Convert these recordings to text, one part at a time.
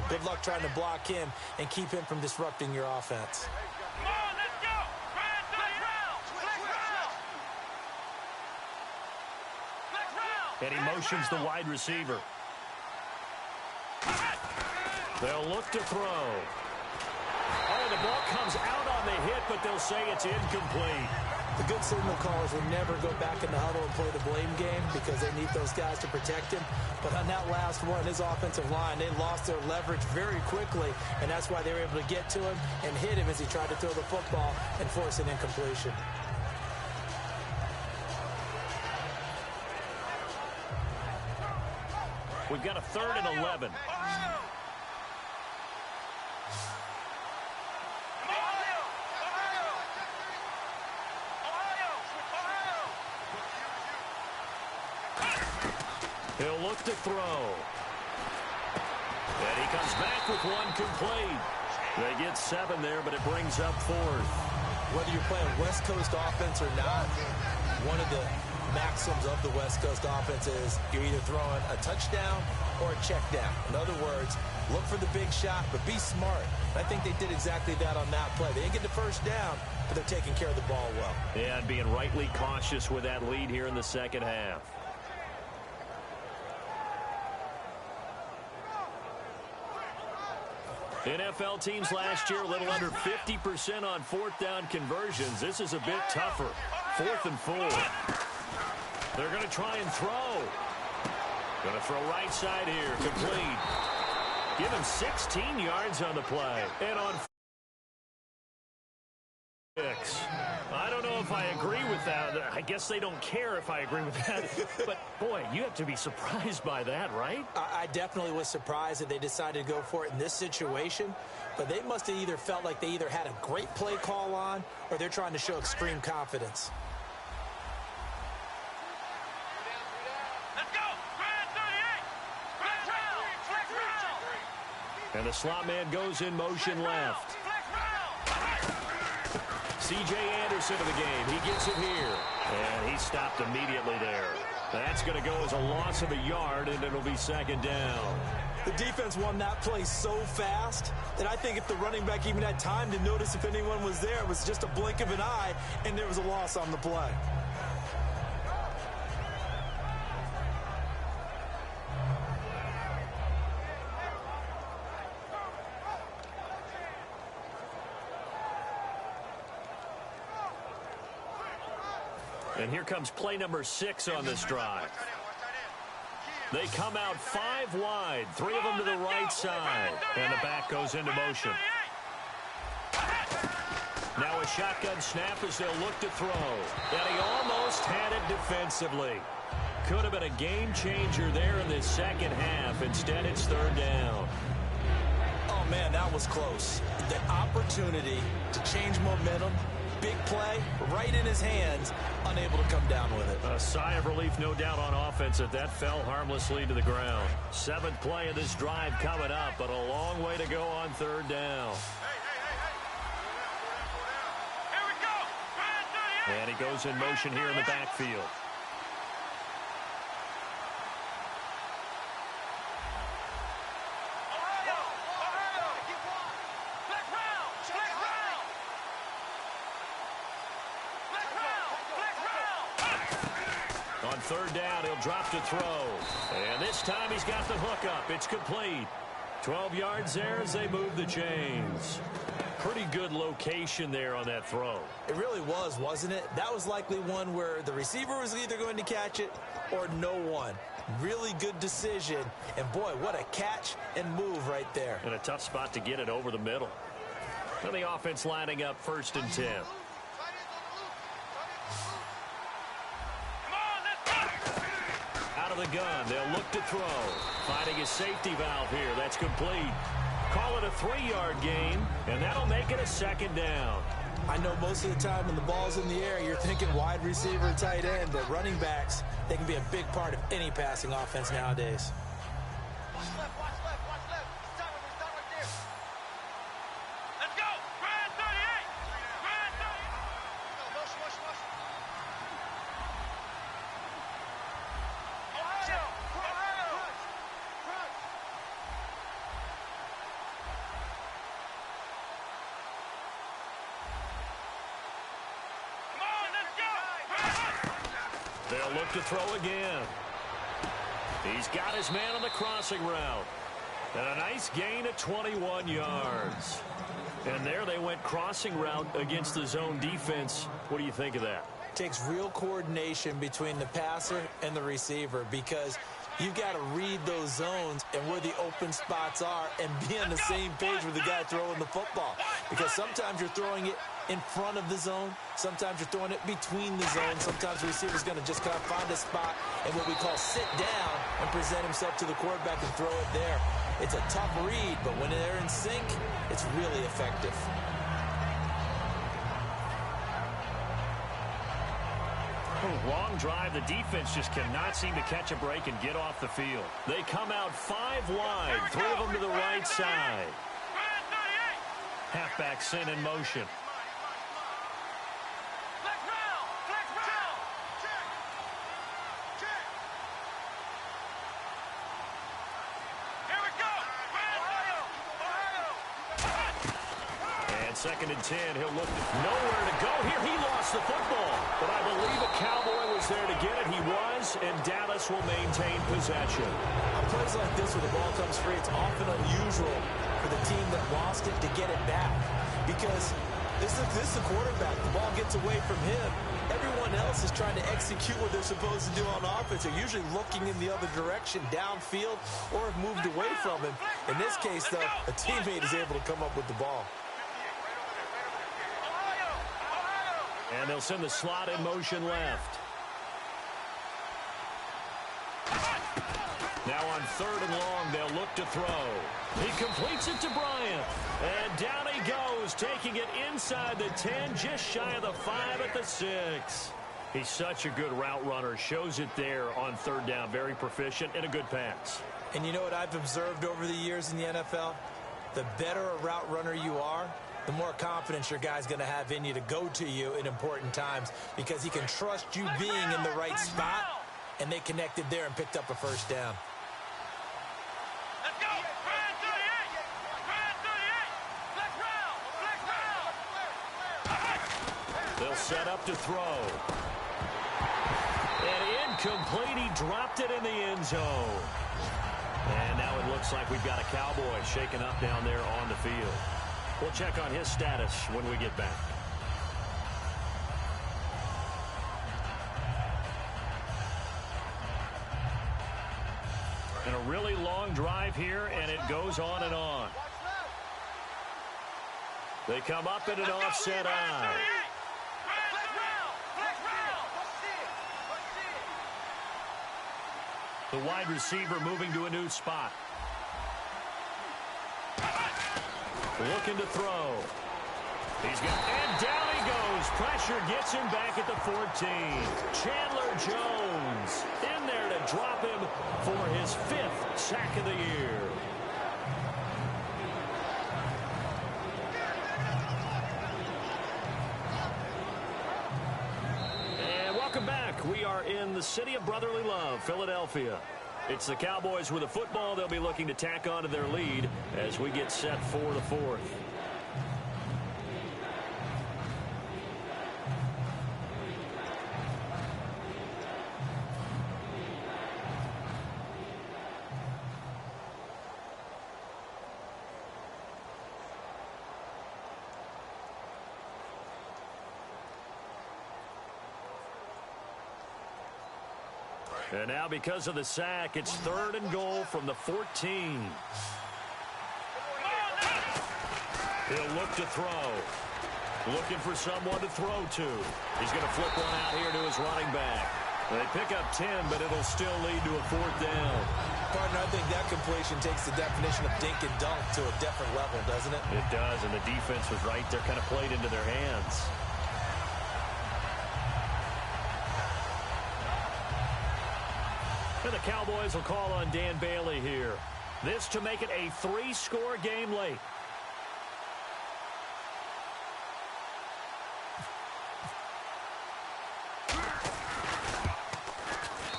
Good luck trying to block him and keep him from disrupting your offense. Come on, let's go! And he motions the wide receiver. They'll look to throw. Oh, the ball comes out on the hit, but they'll say it's incomplete. The good signal callers will never go back in the huddle and play the blame game because they need those guys to protect him. But on that last one, his offensive line, they lost their leverage very quickly, and that's why they were able to get to him and hit him as he tried to throw the football and force an incompletion. We've got a 3rd and 11. He'll look to throw. And he comes back with one complete. They get 7 there, but it brings up 4th. Whether you're playing West Coast offense or not, one of the maxims of the West Coast offense is you're either throwing a touchdown or a check down. In other words, look for the big shot, but be smart. I think they did exactly that on that play. They didn't get the first down, but they're taking care of the ball well. Yeah, and being rightly cautious with that lead here in the second half. NFL teams last year a little under 50% on 4th down conversions. This is a bit tougher. 4th and 4. They're going to try and throw. Going to throw right side here. Complete. Give him 16 yards on the play. And on 6. I don't know if I agree with that. I guess they don't care if I agree with that. But, boy, you have to be surprised by that, right? I definitely was surprised that they decided to go for it in this situation. But they must have either felt like they either had a great play call on or they're trying to show extreme confidence. Let's go! Grand 38! And the slot man goes in motion left. C.J. Anderson of the game. He gets it here. And he stopped immediately there. That's going to go as a loss of a yard, and it'll be 2nd down. The defense won that play so fast that I think if the running back even had time to notice if anyone was there, it was just a blink of an eye, and there was a loss on the play. And here comes play number 6 on this drive. They come out 5 wide, 3 of them to the right side. And the back goes into motion. Now a shotgun snap as they'll look to throw. And he almost had it defensively. Could have been a game changer there in this second half. Instead, it's 3rd down. Oh, man, that was close. The opportunity to change momentum, big play, right in his hands, unable to come down with it. A sigh of relief, no doubt, on offense that fell harmlessly to the ground. 7th play of this drive coming up, but a long way to go on 3rd down. Here we go! Grand 38! And he goes in motion here in the backfield. On 3rd down, he'll drop to throw. And this time he's got the hook up. It's complete. 12 yards there as they move the chains. Pretty good location there on that throw. It really was, wasn't it? That was likely one where the receiver was either going to catch it or no one. Really good decision. And, boy, what a catch and move right there. And a tough spot to get it over the middle. And the offense lining up 1st and 10. Out of the gun, they'll look to throw. Finding a safety valve here. That's complete. Call it a 3-yard gain, and that'll make it a 2nd down. I know most of the time when the ball's in the air, you're thinking wide receiver, tight end, but running backs, they can be a big part of any passing offense nowadays. Watch left, watch left, watch left. Start right there. Let's go! Grand 38! Grand 38! Rush. Ohio! They'll look to throw again. He's got his man on the crossing route. And a nice gain of 21 yards. And there they went crossing route against the zone defense. What do you think of that? Takes real coordination between the passer and the receiver, because you've got to read those zones and where the open spots are and be on the same page with the guy throwing the football. Because sometimes you're throwing it in front of the zone. Sometimes you're throwing it between the zones. Sometimes the receiver's going to just kind of find a spot and what we call sit down and present himself to the quarterback and throw it there. It's a tough read, but when they're in sync, it's really effective. Long drive. The defense just cannot seem to catch a break and get off the field. They come out 5 wide, 3 of them to the right side. Halfback sent in motion. Second and 10. He'll look nowhere to go here. He lost the football, but I believe a Cowboy was there to get it. He was, and Dallas will maintain possession. On plays like this where the ball comes free, it's often unusual for the team that lost it to get it back, because this is the quarterback. The ball gets away from him. Everyone else is trying to execute what they're supposed to do on offense. They're usually looking in the other direction, downfield, or have moved away from him. In this case, though, a teammate is able to come up with the ball. And they'll send the slot in motion left. Now on 3rd and long, they'll look to throw. He completes it to Bryant. And down he goes, taking it inside the 10, just shy of the 5 at the 6. He's such a good route runner. Shows it there on 3rd down. Very proficient and a good pass. And you know what I've observed over the years in the NFL? The better a route runner you are, the more confidence your guy's going to have in you to go to you in important times, because he can trust you being in the right spot, and they connected there and picked up a first down. Let's go! Grand 38! They'll set up to throw. And incomplete. He dropped it in the end zone. And now it looks like we've got a Cowboy shaken up down there on the field. We'll check on his status when we get back. And a really long drive here, and it goes on and on. They come up in an offset eye. The wide receiver moving to a new spot. Looking to throw. He's got, and down he goes. Pressure gets him back at the 14. Chandler Jones in there to drop him for his 5th sack of the year. And welcome back. We are in the city of brotherly love, Philadelphia. It's the Cowboys with a football. They'll be looking to tack on to their lead as we get set for the 4th. And now because of the sack, it's 3rd and goal from the 14. He'll look to throw. Looking for someone to throw to. He's going to flip one out here to his running back. They pick up 10, but it'll still lead to a 4th down. Partner, I think that completion takes the definition of dink and dunk to a different level, doesn't it? It does, and the defense was right there, kind of played into their hands. And the Cowboys will call on Dan Bailey here. This to make it a 3-score game late.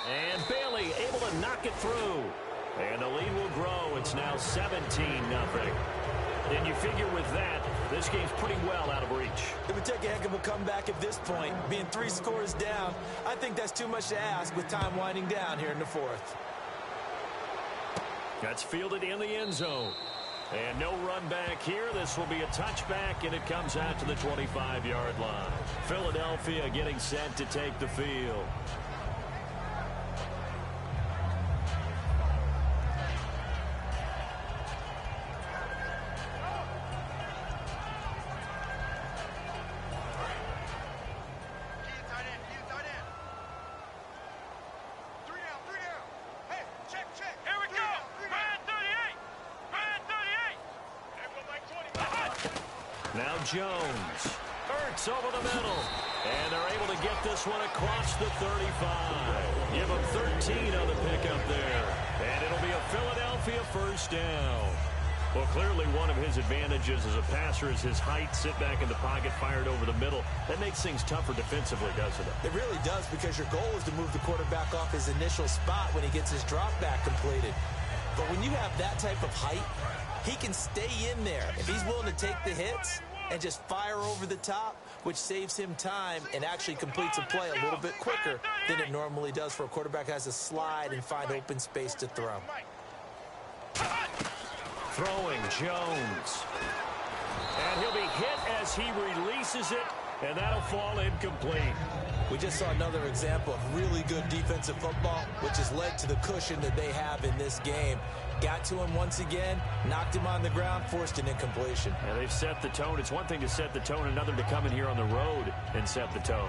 And Bailey able to knock it through. And the lead will grow. It's now 17-0. And you figure with that, this game's pretty well out of reach. It would take a heck of a comeback at this point. Being 3 scores down, I think that's too much to ask with time winding down here in the 4th. That's fielded in the end zone. And no run back here. This will be a touchback, and it comes out to the 25-yard line. Philadelphia getting set to take the field. Now Jones. Hurts over the middle. And they're able to get this one across the 35. Give them 13 on the pickup there. And it'll be a Philadelphia first down. Well, clearly one of his advantages as a passer is his height. Sit back in the pocket, fired over the middle. That makes things tougher defensively, doesn't it? It really does, because your goal is to move the quarterback off his initial spot when he gets his drop back completed. But when you have that type of height, he can stay in there if he's willing to take the hits and just fire over the top, which saves him time and actually completes a play a little bit quicker than it normally does for a quarterback who has to slide and find open space to throw. Throwing Jones. And he'll be hit as he releases it, and that'll fall incomplete. We just saw another example of really good defensive football, which has led to the cushion that they have in this game. Got to him once again, knocked him on the ground, forced an incompletion. Yeah, they've set the tone. It's one thing to set the tone, another to come in here on the road and set the tone.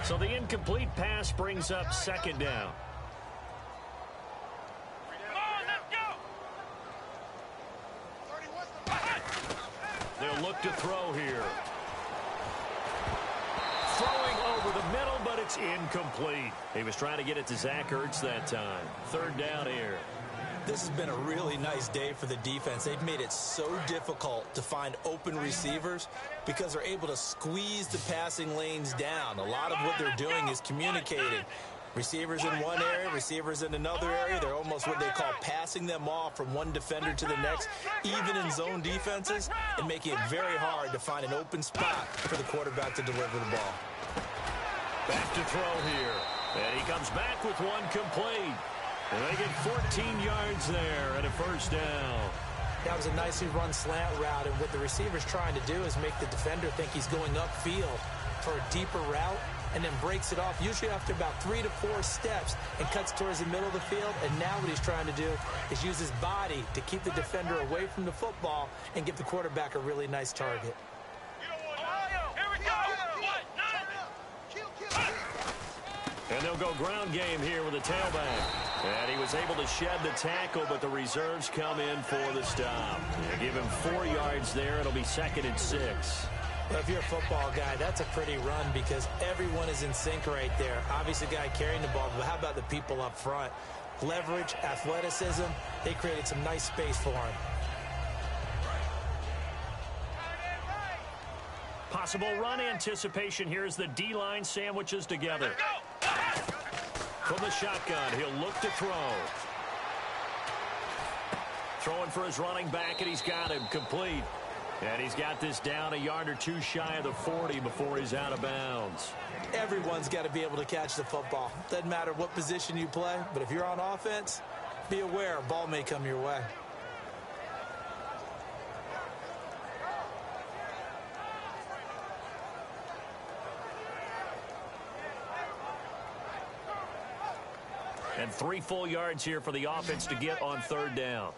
So the incomplete pass brings up second down. They'll look to throw here. Throwing over the middle, but it's incomplete. He was trying to get it to Zach Ertz that time. Third down here. This has been a really nice day for the defense. They've made it so difficult to find open receivers because they're able to squeeze the passing lanes down. A lot of what they're doing is communicating. Receivers in one area, receivers in another area. They're almost what they call passing them off from one defender to the next, even in zone defenses, and making it very hard to find an open spot for the quarterback to deliver the ball. Back to throw here. And he comes back with one complete. And they get 14 yards there and a first down. That was a nicely run slant route, and what the receiver's trying to do is make the defender think he's going upfield for a deeper route, and then breaks it off, usually after about 3 to 4 steps, and cuts towards the middle of the field. And now what he's trying to do is use his body to keep the defender away from the football and give the quarterback a really nice target. And they'll go ground game here with a tailback. And he was able to shed the tackle, but the reserves come in for the stop. They give him 4 yards there. It'll be 2nd and 6. Well, if you're a football guy, that's a pretty run because everyone is in sync right there. Obviously, the guy carrying the ball, but how about the people up front? Leverage, athleticism, they created some nice space for him. Possible run anticipation here as the D-line sandwiches together. From the shotgun, he'll look to throw. Throwing for his running back, and he's got him complete. And he's got this down a yard or 2 shy of the 40 before he's out of bounds. Everyone's got to be able to catch the football. Doesn't matter what position you play, but if you're on offense, be aware a ball may come your way. And 3 full yards here for the offense to get on 3rd down.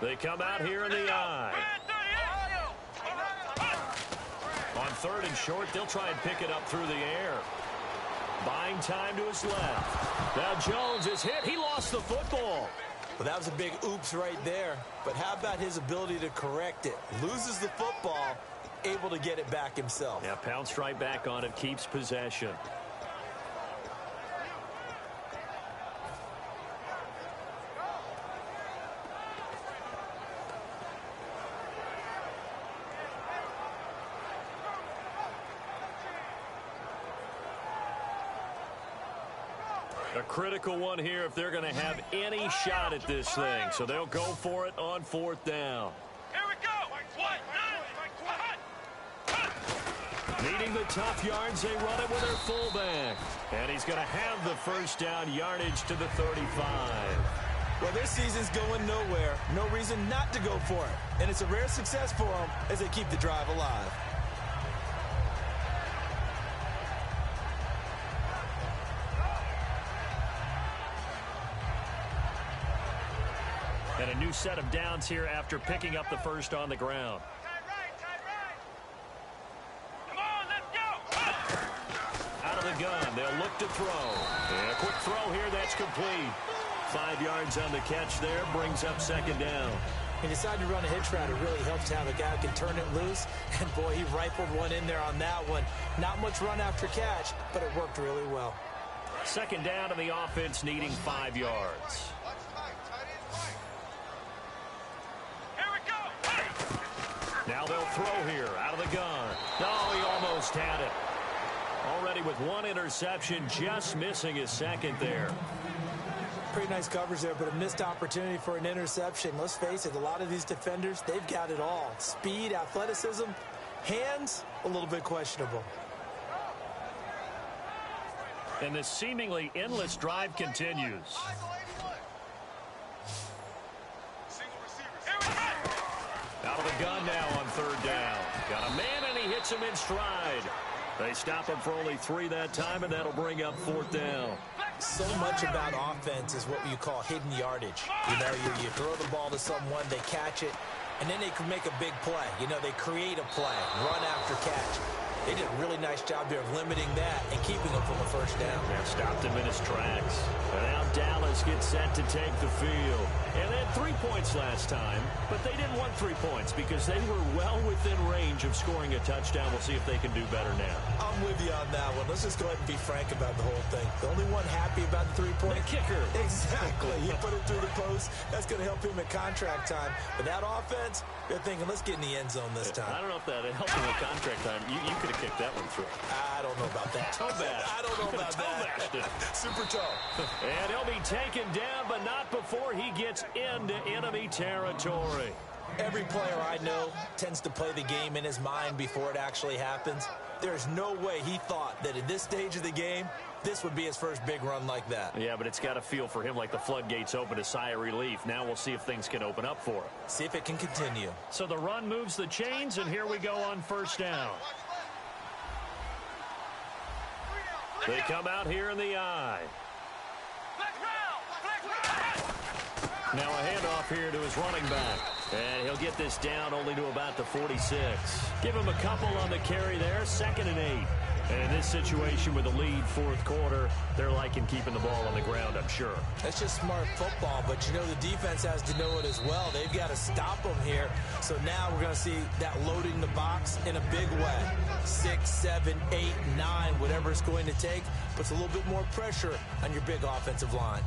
They come out here in the eye. On 3rd and short, they'll try and pick it up through the air. Buying time to his left. Now Jones is hit. He lost the football. Well, that was a big oops right there. But how about his ability to correct it? Loses the football, able to get it back himself. Yeah, pounced right back on it, keeps possession. A critical one here if they're going to have any shot at this thing. So they'll go for it on 4th down. Here we go. Needing the tough yards, they run it with their fullback. And he's going to have the first down yardage to the 35. Well, this season's going nowhere. No reason not to go for it. And it's a rare success for them as they keep the drive alive. And a new set of downs here after picking up the first on the ground. Come on, let's go. Out of the gun, they'll look to throw. And a quick throw here, that's complete. 5 yards on the catch there, brings up 2nd down. He decided to run a hitch route. It really helps to have a guy who can turn it loose. And, boy, he rifled one in there on that one. Not much run after catch, but it worked really well. 2nd down, and the offense needing 5 yards. Now they'll throw here out of the gun. No, he almost had it. Already with 1 interception, just missing his 2nd there. Pretty nice coverage there, but a missed opportunity for an interception. Let's face it, a lot of these defenders, they've got it all. Speed, athleticism, hands, a little bit questionable. And this seemingly endless drive continues. Out of the gun now on 3rd down. Got a man, and he hits him in stride. They stop him for only 3 that time, and that'll bring up 4th down. So much about offense is what you call hidden yardage. You know, you throw the ball to someone, they catch it, and then they can make a big play. You know, they create a play, run after catch. They did a really nice job here of limiting that and keeping him from a first down. Yeah, stopped him in his tracks. And now Dallas gets set to take the field. And they had 3 points last time, but they didn't want 3 points because they were well within range of scoring a touchdown. We'll see if they can do better now. I'm with you on that one. Let's just go ahead and be frank about the whole thing. The only one happy about the 3-point. The kicker. Exactly. He put it through the post. That's going to help him at contract time. But that offense, they're thinking, let's get in the end zone this time. I don't know if that helped him at contract time. You could have kicked that one through. I don't know about that. Toe bash. I don't know about that. Super toe. And he'll be taken down, but not before he gets into enemy territory. Every player I know tends to play the game in his mind before it actually happens. There's no way he thought that at this stage of the game, this would be his first big run like that. Yeah, but it's got to feel for him like the floodgates open, a sigh of relief. Now we'll see if things can open up for him. See if it can continue. So the run moves the chains, and here we go on 1st down. They come out here in the eye. Now a handoff here to his running back. And he'll get this down only to about the 46. Give him a couple on the carry there, 2nd and 8. And in this situation with a lead 4th quarter, they're liking keeping the ball on the ground, I'm sure. That's just smart football, but you know the defense has to know it as well. They've got to stop them here. So now we're going to see that loading the box in a big way. 6, 7, 8, 9, whatever it's going to take, puts a little bit more pressure on your big offensive line.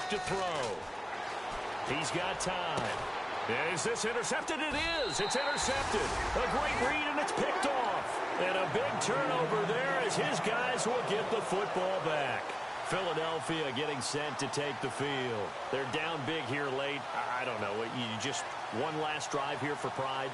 To throw. He's got time. Is this intercepted? It is. It's intercepted. A great read, and it's picked off. And a big turnover there as his guys will get the football back. Philadelphia getting set to take the field. They're down big here late. I don't know. You just one last drive here for pride?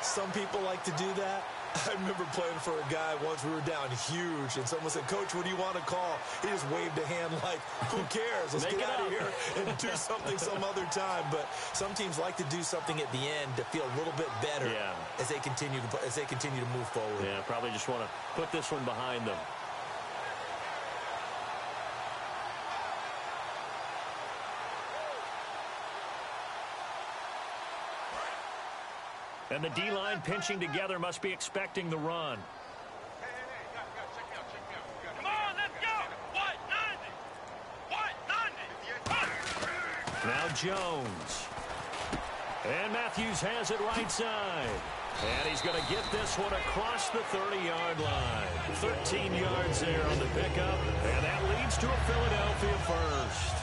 Some people like to do that. I remember playing for a guy once. We were down huge, and someone said, "Coach, what do you want to call?" He just waved a hand like, "Who cares? Let's get out of here and do something some other time." But some teams like to do something at the end to feel a little bit better as they continue to move forward. Yeah, probably just want to put this one behind them. And the D-line pinching together must be expecting the run. Come on, let's go. What? 90. Now Jones. And Matthews has it right side. And he's going to get this one across the 30-yard line. 13 yards there on the pickup, and that leads to a Philadelphia first.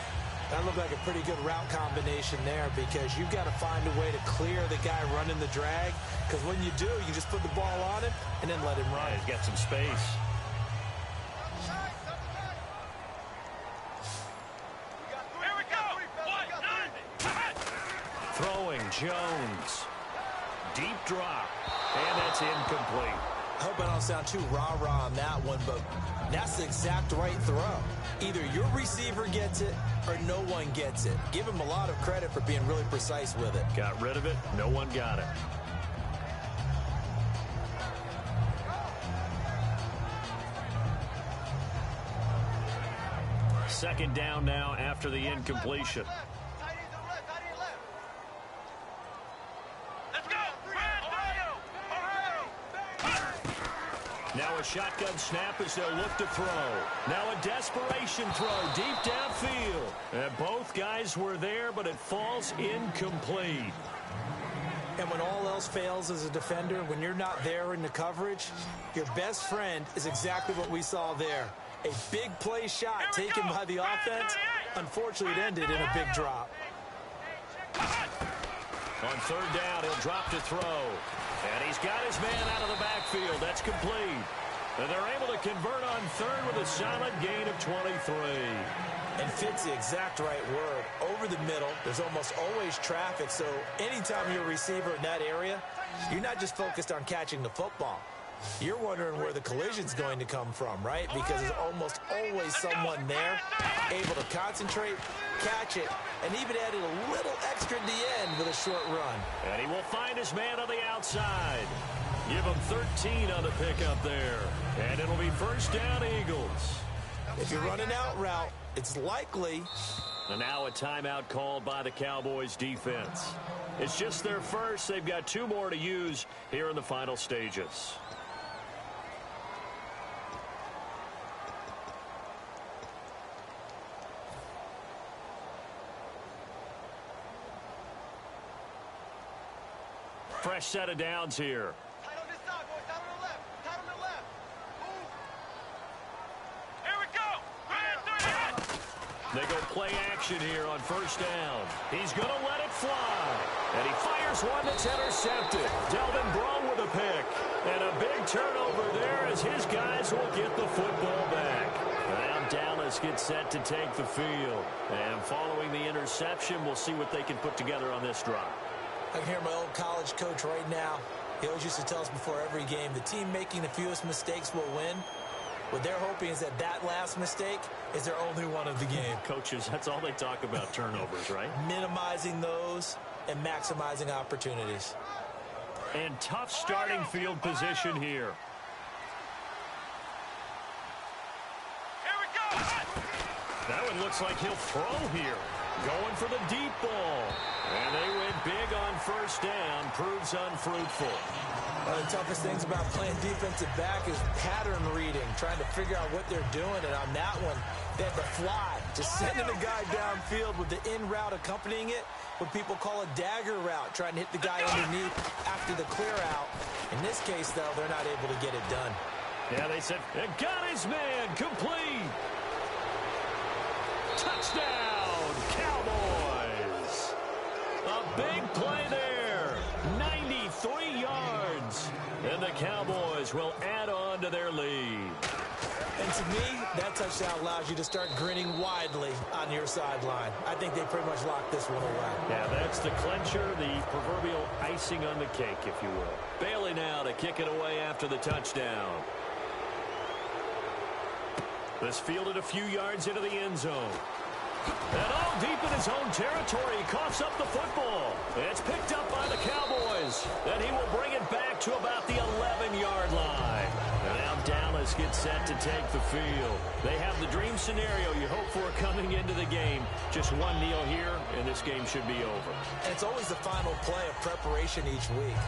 That looked like a pretty good route combination there because you've got to find a way to clear the guy running the drag, because when you do, you just put the ball on him and then let him run. Yeah, he's got some space. Here we go. Throwing Jones. Deep drop, and that's incomplete. I hope I don't sound too rah-rah on that one, but that's the exact right throw. Either your receiver gets it or no one gets it. Give him a lot of credit for being really precise with it. Got rid of it. No one got it. Second down now after the incompletion. Now a shotgun snap as they'll look to throw. Now a desperation throw deep downfield. And both guys were there, but it falls incomplete. And when all else fails as a defender, when you're not there in the coverage, your best friend is exactly what we saw there. A big play shot taken by the offense. Unfortunately, it ended in a big drop. On third down, he'll drop to throw. And he's got his man out of the backfield. That's complete. And they're able to convert on third with a solid gain of 23. And fits the exact right word. Over the middle, there's almost always traffic. So anytime you're a receiver in that area, you're not just focused on catching the football. You're wondering where the collision's going to come from, right? Because there's almost always someone there able to concentrate, catch it, and even added a little extra at the end with a short run. And he will find his man on the outside. Give him 13 on the pickup there. And it'll be first down, Eagles. If you're running out route, it's likely. And now a timeout called by the Cowboys defense. It's just their first. They've got two more to use here in the final stages. Fresh set of downs here. Tight on this side, boys. Tight on the left. Tight on the left. Move. Here we go. They go play action here on first down. He's going to let it fly. And he fires one that's intercepted. Delvin Breaux with a pick. And a big turnover there as his guys will get the football back. Now Dallas gets set to take the field. And following the interception, we'll see what they can put together on this drive. I can hear my old college coach right now. He always used to tell us before every game, the team making the fewest mistakes will win. What they're hoping is that that last mistake is their only one of the game. Coaches, that's all they talk about, turnovers, right? Minimizing those and maximizing opportunities. And tough starting field position here. Here we go. That one looks like he'll throw here. Going for the deep ball. And they went big on first down. Proves unfruitful. One of the toughest things about playing defensive back is pattern reading, trying to figure out what they're doing. And on that one, they had the fly, just sending the guy downfield with the in route accompanying it, what people call a dagger route, trying to hit the guy underneath after the clear out. In this case, though, they're not able to get it done. Yeah, they said, it got his man, complete. Touchdown, Cowboys. A big play there, 93 yards. And the Cowboys will add on to their lead. And to me, that touchdown allows you to start grinning widely on your sideline. I think they pretty much locked this one away. Yeah, that's the clincher, the proverbial icing on the cake, if you will. Bailey now to kick it away after the touchdown. This fielded a few yards into the end zone. And all deep in his own territory, he coughs up the football. It's picked up by the Cowboys. Then he will bring it back to about the 11-yard line. And now Dallas gets set to take the field. They have the dream scenario you hope for coming into the game. Just one kneel here, and this game should be over. And it's always the final play of preparation each week.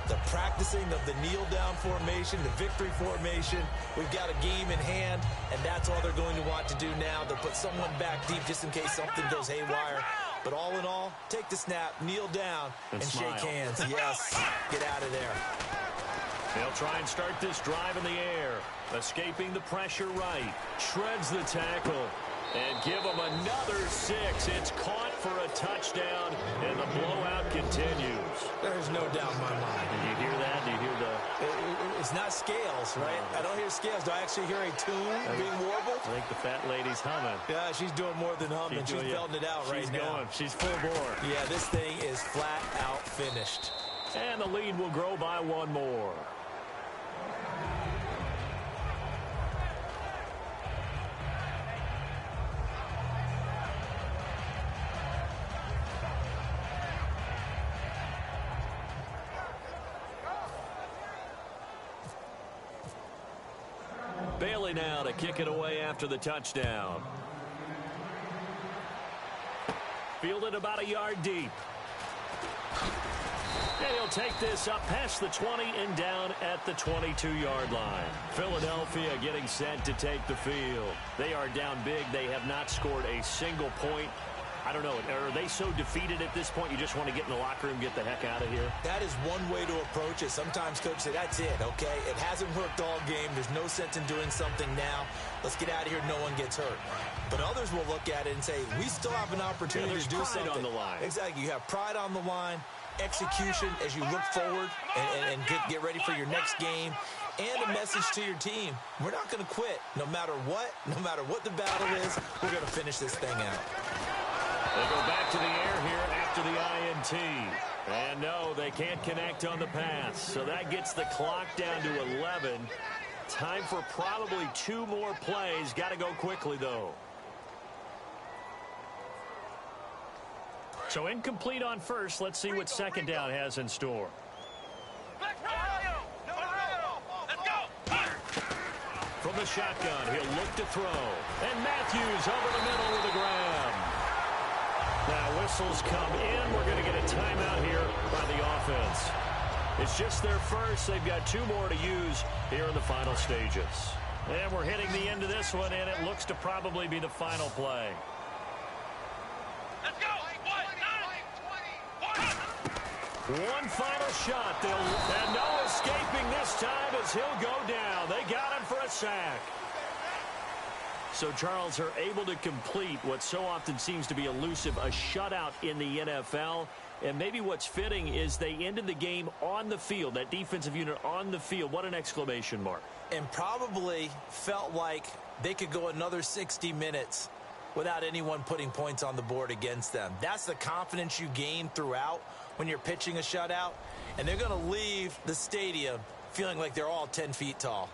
The practicing of the kneel-down formation, the victory formation. We've got a game in hand, and that's all they're going to want to do now. They'll put someone back deep just in case something goes haywire But all in all, take the snap, kneel down, and shake hands. Yes, get out of there. They'll try and start this drive in the air. Escaping the pressure right. Shreds the tackle. And give them another 6. It's caught for a touchdown, and the blowout continues. There's no doubt in my mind. Did you hear that? Do you hear the... It's not scales, right? I don't hear scales. Do I actually hear a tune being warbled? I think the fat lady's humming. Yeah, she's doing more than humming. She's belting it out right now. She's full bore. Yeah, this thing is flat out finished. And the lead will grow by 1 more. Bailey now to kick it away after the touchdown. Fielded about a yard deep. And he'll take this up past the 20 and down at the 22-yard line. Philadelphia getting set to take the field. They are down big. They have not scored a single point. I don't know. Are they so defeated at this point you just want to get in the locker room, get the heck out of here? That is one way to approach it. Sometimes coaches say, that's it, okay? It hasn't worked all game. There's no sense in doing something now. Let's get out of here. No one gets hurt. But others will look at it and say, we still have an opportunity to do something. There's pride on the line. Exactly. You have pride on the line, execution as you look forward and get ready for your next game. And a message to your team. We're not going to quit. No matter what the battle is, we're going to finish this thing out. They go back to the air here after the INT. And no, they can't connect on the pass. So that gets the clock down to 11. Time for probably 2 more plays. Got to go quickly, though. So incomplete on first. Let's see what second down has in store. From the shotgun, he'll look to throw. And Matthews over the middle with a grab. Now whistles come in. We're going to get a timeout here by the offense. It's just their first. They've got 2 more to use here in the final stages. And we're hitting the end of this one, and it looks to probably be the final play. Let's go! One final shot. And no escaping this time as he'll go down. They got him for a sack. So, Charles, are able to complete what so often seems to be elusive, a shutout in the NFL. And maybe what's fitting is they ended the game on the field, that defensive unit on the field. What an exclamation mark. And probably felt like they could go another 60 minutes without anyone putting points on the board against them. That's the confidence you gain throughout when you're pitching a shutout. And they're going to leave the stadium feeling like they're all 10 feet tall.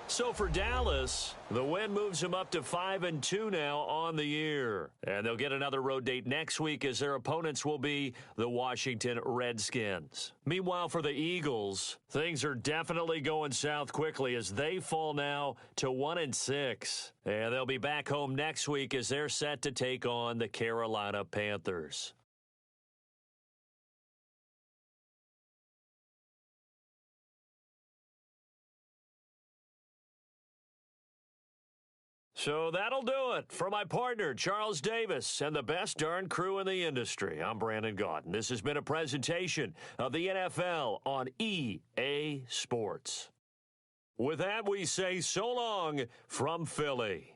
So for Dallas, the win moves them up to 5-2 now on the year. And they'll get another road date next week as their opponents will be the Washington Redskins. Meanwhile, for the Eagles, things are definitely going south quickly as they fall now to 1-6. And they'll be back home next week as they're set to take on the Carolina Panthers. So that'll do it. For my partner, Charles Davis, and the best darn crew in the industry, I'm Brandon Gaudin. This has been a presentation of the NFL on EA Sports. With that, we say so long from Philly.